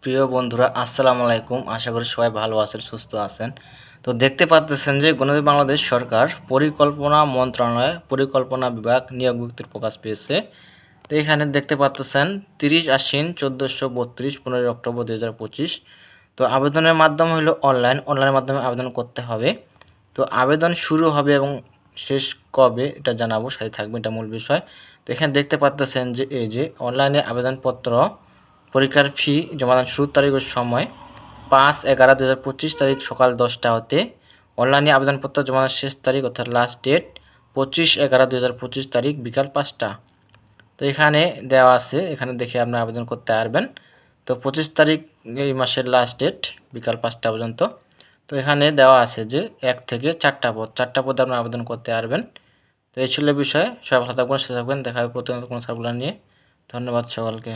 প্রিয় বন্ধুরা, আসসালামু আলাইকুম। আশা করি সবাই ভালো আছেন, সুস্থ আছেন। তো দেখতে পাচ্ছেন যে গণতন্ত্র বাংলাদেশ সরকার পরিকল্পনা মন্ত্রণালয় পরিকল্পনা বিভাগ নিয়োগ বিজ্ঞপ্তি প্রকাশ পেয়েছে। তো এখানে দেখতে পাচ্ছেন 30/আশ্বিন 1432 15 অক্টোবর 2025। তো আবেদনের মাধ্যম হলো অনলাইনের মাধ্যমে আবেদন করতে হবে। তো আবেদন শুরু হবে এবং শেষ কবে এটা জানাবো, সাথে থাকবে, এটা মূল বিষয়। তো এখানে দেখতে পাচ্ছেন যে এই যে অনলাইনে আবেদনপত্র পরীক্ষার ফি জমাদান শুরুর তারিখের সময় 5/11/2025 তারিখ সকাল 10টা হতে অনলাইনে আবেদনপত্র জমাদান শেষ তারিখ অর্থাৎ লাস্ট ডেট 25/11/2025 তারিখ বিকাল 5টা। তো এখানে দেওয়া আছে, এখানে দেখে আপনি আবেদন করতে পারবেন। তো 25 তারিখ এই মাসের লাস্ট ডেট বিকাল 5টা পর্যন্ত। তো এখানে দেওয়া আছে যে 1 থেকে 4টা পদে আপনি আবেদন করতে পারবেন। তো এই ছিল বিষয়। সবাই ভালো থাকবেন, সুস্থ থাকবেন। দেখা হবে প্রতিনিয়ত কোনো সার্কুলার নিয়ে। ধন্যবাদ সকলকে।